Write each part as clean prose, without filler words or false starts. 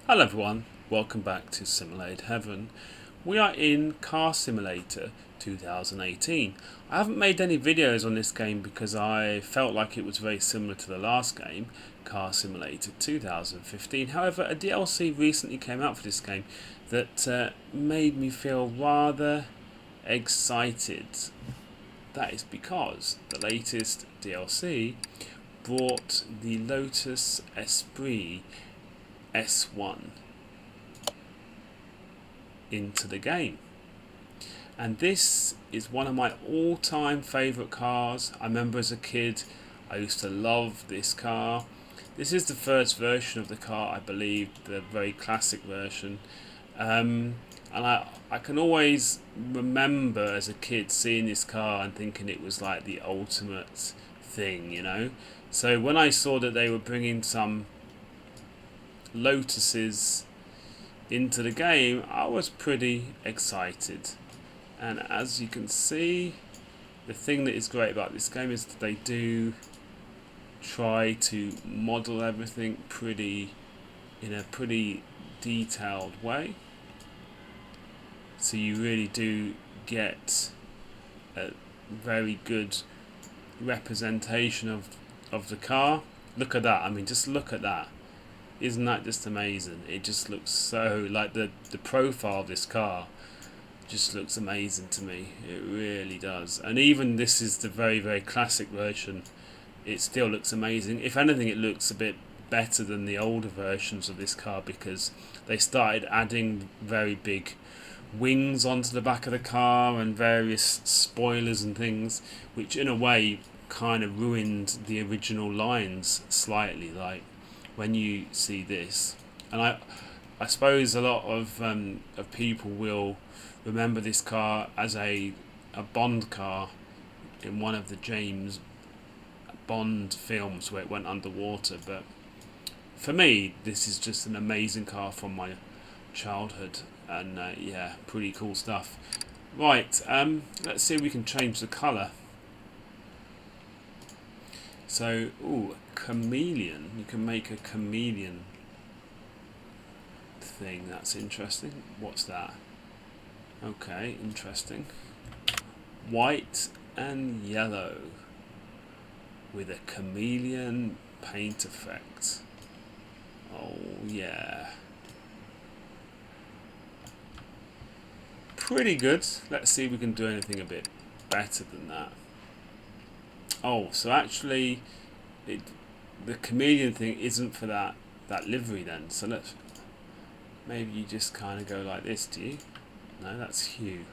Hello everyone, welcome back to Simulated Heaven. We are in Car Simulator 2018. I haven't made any videos on this game because I felt like it was very similar to the last game, Car Simulator 2015. However, a DLC recently came out for this game that made me feel rather excited. That is because the latest DLC brought the Lotus Esprit S1 into the game, and this is one of my all-time favourite cars. I remember as a kid I used to love this car. This is the first version of the car, I believe, the very classic version, and I can always remember as a kid seeing this car and thinking it was like the ultimate thing, you know. So when I saw that they were bringing some Lotuses into the game, I was pretty excited. And as you can see, the thing that is great about this game is that they do try to model everything in a pretty detailed way. So you really do get a very good representation of the car. Look at that. I mean, just look at that. Isn't that just amazing? It just looks so, like, the profile of this car just looks amazing to me. It really does. And even this is the very, very classic version. It still looks amazing. If anything, it looks a bit better than the older versions of this car because they started adding very big wings onto the back of the car and various spoilers and things, which in a way kind of ruined the original lines slightly. Like when you see this, and I suppose a lot of people will remember this car as a Bond car in one of the James Bond films where it went underwater. But for me, this is just an amazing car from my childhood, and yeah, pretty cool stuff. Right, let's see if we can change the colour. So, ooh, chameleon. You can make a chameleon thing. That's interesting. What's that? Okay, interesting. White and yellow with a chameleon paint effect. Oh yeah. Pretty good. Let's see if we can do anything a bit better than that. Oh, so actually, the chameleon thing isn't for that livery then. So let's maybe you just kind of go like this. Do you? No, that's hue.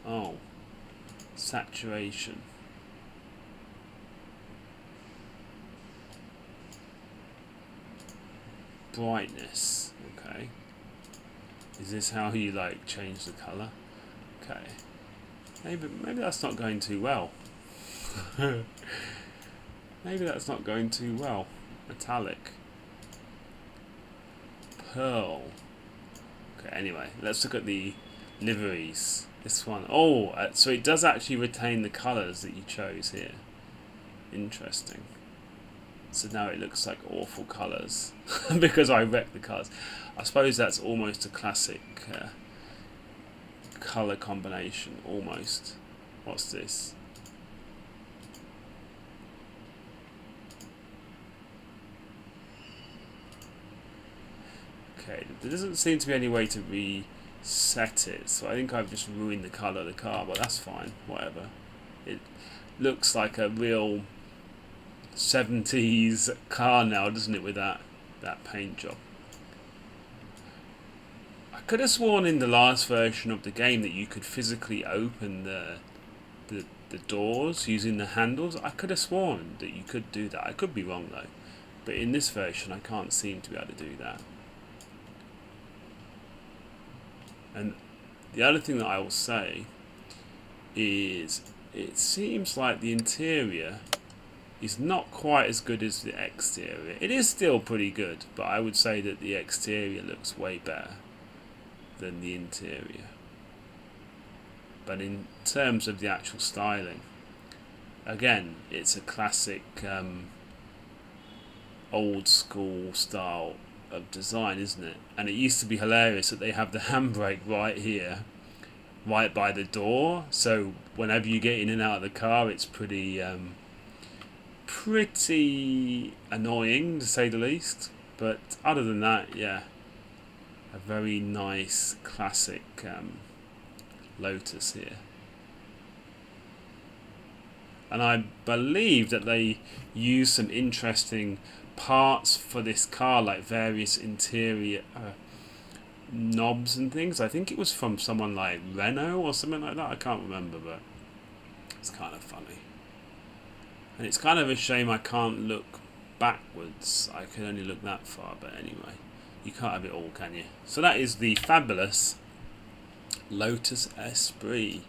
Oh, saturation. Brightness. Okay. Is this how you like change the color? Okay. Maybe that's not going too well. Maybe that's not going too well. Metallic. Pearl. Okay, anyway, let's look at the liveries. This one. Oh, so it does actually retain the colours that you chose here. Interesting. So now it looks like awful colours because I wrecked the cars. I suppose that's almost a classic colour combination, almost. What's this? Okay, there doesn't seem to be any way to reset it, so I think I've just ruined the colour of the car, but that's fine, whatever. It looks like a real 70s car now, doesn't it, with that paint job. I could have sworn in the last version of the game that you could physically open the doors using the handles. I could have sworn that you could do that. I could be wrong though, but in this version I can't seem to be able to do that. And the other thing that I will say is it seems like the interior is not quite as good as the exterior. It is still pretty good, but I would say that the exterior looks way better than the interior. But in terms of the actual styling, again, it's a classic old school style of design, isn't it? And it used to be hilarious that they have the handbrake right here, right by the door. So whenever you get in and out of the car, it's pretty annoying to say the least. But other than that, yeah, a very nice classic Lotus here. And I believe that they use some interesting parts for this car, like various interior knobs and things. I think it was from someone like Renault or something like that. I can't remember, but it's kind of funny. And it's kind of a shame I can't look backwards. I can only look that far, but anyway, you can't have it all, can you? So that is the fabulous Lotus Esprit,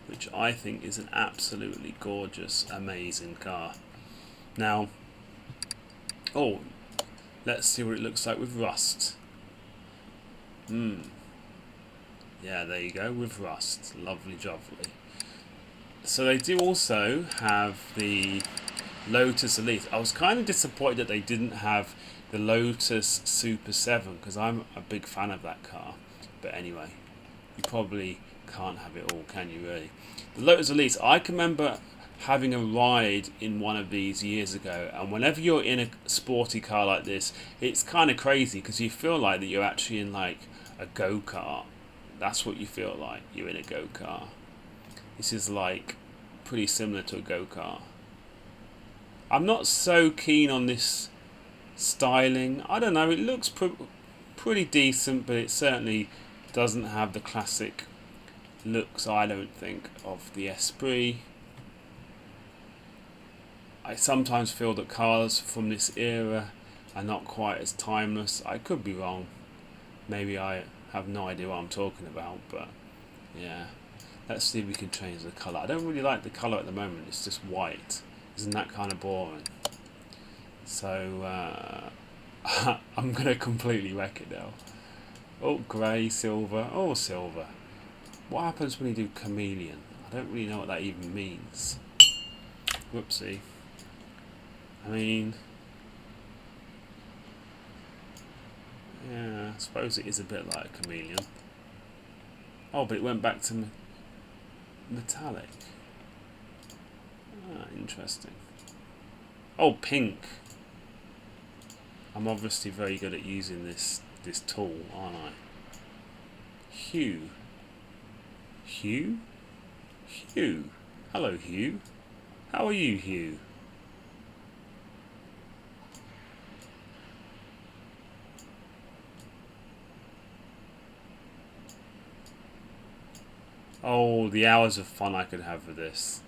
which I think is an absolutely gorgeous, amazing car. Now, let's see what it looks like with rust. Yeah, there you go, with rust. Lovely, lovely. So they do also have the Lotus Elite. I was kind of disappointed that they didn't have the Lotus Super 7, because I'm a big fan of that car. But anyway, you probably can't have it all, can you really? The Lotus Elite, I can remember having a ride in one of these years ago, and whenever you're in a sporty car like this, it's kind of crazy because you feel like that you're actually in like a go-kart. That's what you feel like, you're in a go-kart. This is like pretty similar to a go-kart. I'm not so keen on this styling. I don't know, it looks pretty decent, but it certainly doesn't have the classic looks, I don't think, of the Esprit. I sometimes feel that cars from this era are not quite as timeless. I could be wrong. Maybe I have no idea what I'm talking about, but yeah. Let's see if we can change the colour. I don't really like the colour at the moment, it's just white. Isn't that kind of boring? So I'm going to completely wreck it now. Oh, grey, silver. Oh, silver. What happens when you do chameleon? I don't really know what that even means. Whoopsie. I mean, yeah, I suppose it is a bit like a chameleon. Oh, but it went back to metallic. Ah, interesting. Oh, pink. I'm obviously very good at using this tool, aren't I? Hue. Hue? Hue. Hello, Hue. How are you, Hue? Oh, the hours of fun I could have with this.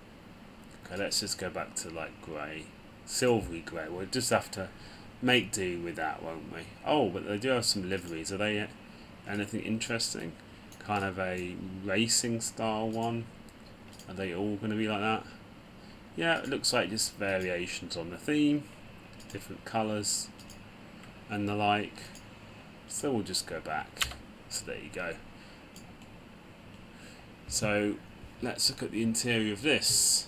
Okay, let's just go back to like grey. Silvery grey. We'll just have to make do with that, won't we? Oh, but they do have some liveries. Are they anything interesting? Kind of a racing style one? Are they all going to be like that? Yeah, it looks like just variations on the theme. Different colours and the like. So we'll just go back. So there you go. So let's look at the interior of this.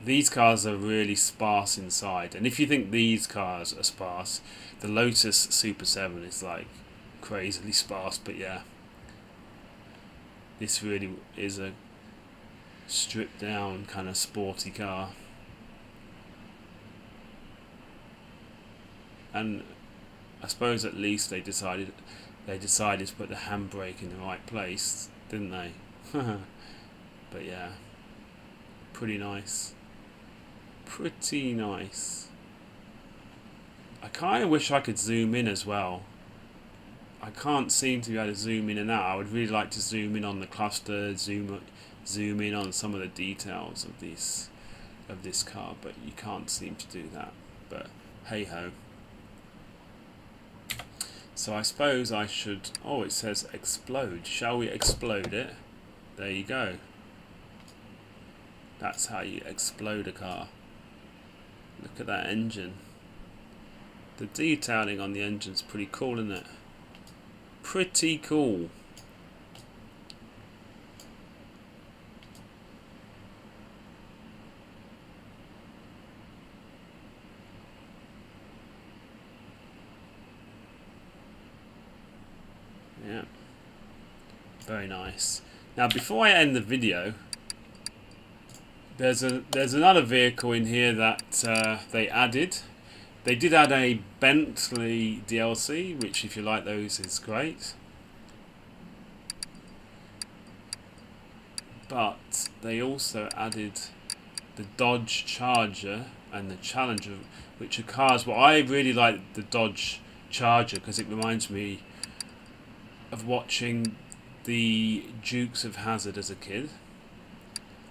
These cars are really sparse inside, and if you think these cars are sparse, the Lotus Super 7 is like crazily sparse. But yeah, this really is a stripped down kind of sporty car. And I suppose at least they decided to put the handbrake in the right place, didn't they? But yeah, pretty nice. Pretty nice. I kind of wish I could zoom in as well. I can't seem to be able to zoom in and out. I would really like to zoom in on the cluster, zoom in on some of the details of this car, but you can't seem to do that. But hey ho. So I suppose I should... Oh, it says explode. Shall we explode it? There you go. That's how you explode a car. Look at that engine. The detailing on the engine's pretty cool, isn't it? Pretty cool. Yeah, very nice. Now, before I end the video, there's another vehicle in here that they added. They did add a Bentley DLC, which, if you like those, is great. But they also added the Dodge Charger and the Challenger, which are cars. Well, I really like the Dodge Charger because it reminds me of watching the Dukes of Hazzard as a kid.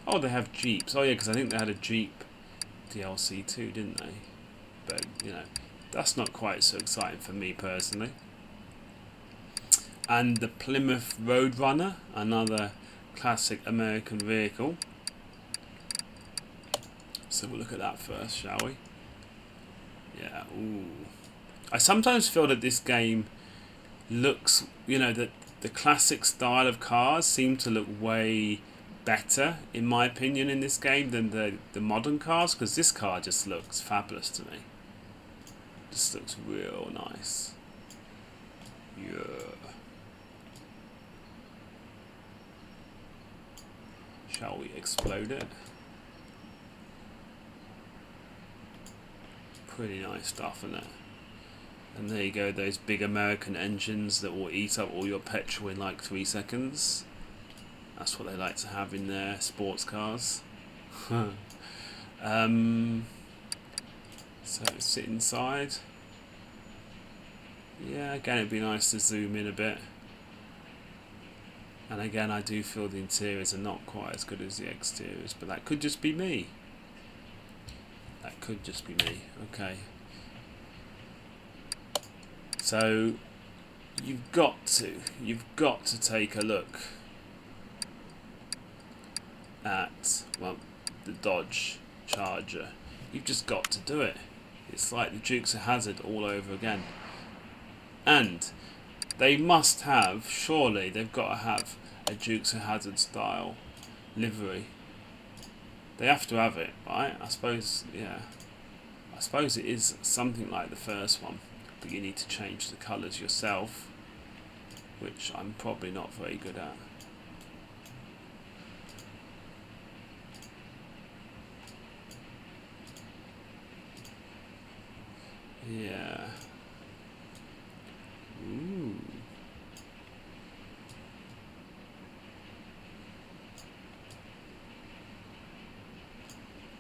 Oh, they have Jeeps. Oh yeah, because I think they had a Jeep DLC too, didn't they? But, you know, that's not quite so exciting for me personally. And the Plymouth Roadrunner, another classic American vehicle. So we'll look at that first, shall we? Yeah, ooh. I sometimes feel that this game looks, you know, that the classic style of cars seem to look way better, in my opinion, in this game than the modern cars, because this car just looks fabulous to me. Just looks real nice. Yeah. Shall we explode it? Pretty nice stuff, isn't it? And there you go, those big American engines that will eat up all your petrol in like 3 seconds. That's what they like to have in their sports cars. So sit inside. Yeah, again, it'd be nice to zoom in a bit. And again, I do feel the interiors are not quite as good as the exteriors, but that could just be me. That could just be me. Okay. So you've got to take a look at, well, the Dodge Charger. You've just got to do it. It's like the Dukes of Hazzard all over again. And they must have, surely they've got to have a Dukes of Hazzard style livery. They have to have it, right? I suppose, yeah. I suppose it is something like the first one, but you need to change the colours yourself, which I'm probably not very good at. Yeah. Ooh.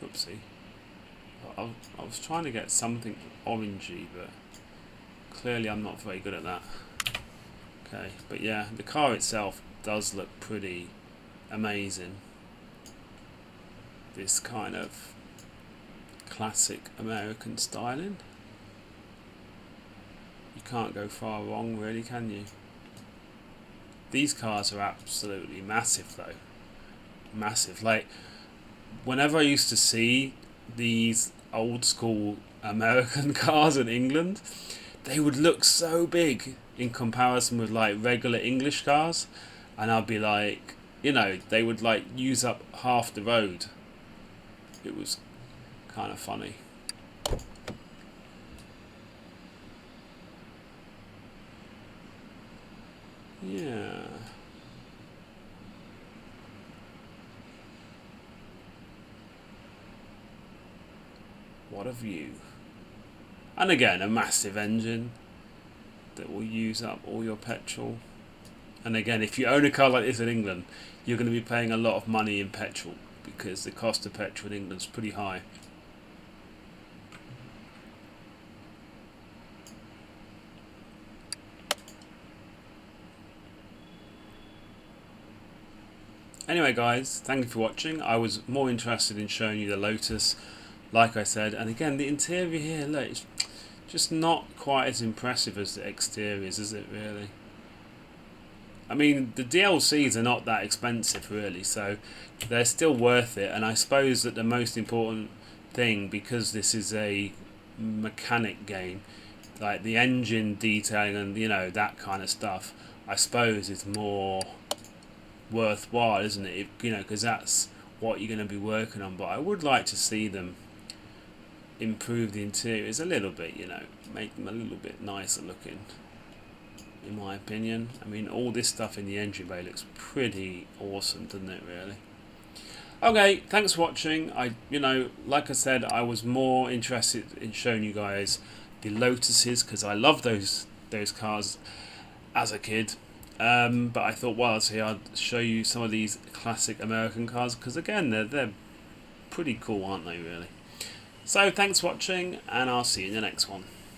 Oopsie. I was trying to get something orangey, but clearly I'm not very good at that. Okay, but yeah, the car itself does look pretty amazing. This kind of classic American styling. You can't go far wrong, really, can you? These cars are absolutely massive, though. Massive. Like, whenever I used to see these old school American cars in England, they would look so big in comparison with like regular English cars, and I'd be like, you know, they would like use up half the road. It was kind of funny. Yeah. What a view. And again, a massive engine that will use up all your petrol. And again, if you own a car like this in England, you're going to be paying a lot of money in petrol, because the cost of petrol in England is pretty high. Anyway guys, thank you for watching. I was more interested in showing you the Lotus, like I said, and again the interior here, look, it's just not quite as impressive as the exteriors, is it really? I mean, the DLCs are not that expensive really, so they're still worth it, and I suppose that the most important thing, because this is a mechanic game, like the engine detailing and, you know, that kind of stuff, I suppose is more worthwhile, isn't it? If, you know, because that's what you're going to be working on. But I would like to see them improve the interiors a little bit, you know, make them a little bit nicer looking. in my opinion. I mean, all this stuff in the engine bay looks pretty awesome, doesn't it, really? Okay, thanks for watching. Like I said, I was more interested in showing you guys the Lotuses because I love those cars as a kid. But I thought, well, I'd show you some of these classic American cars because again, they're pretty cool, aren't they, really? So thanks for watching, and I'll see you in the next one.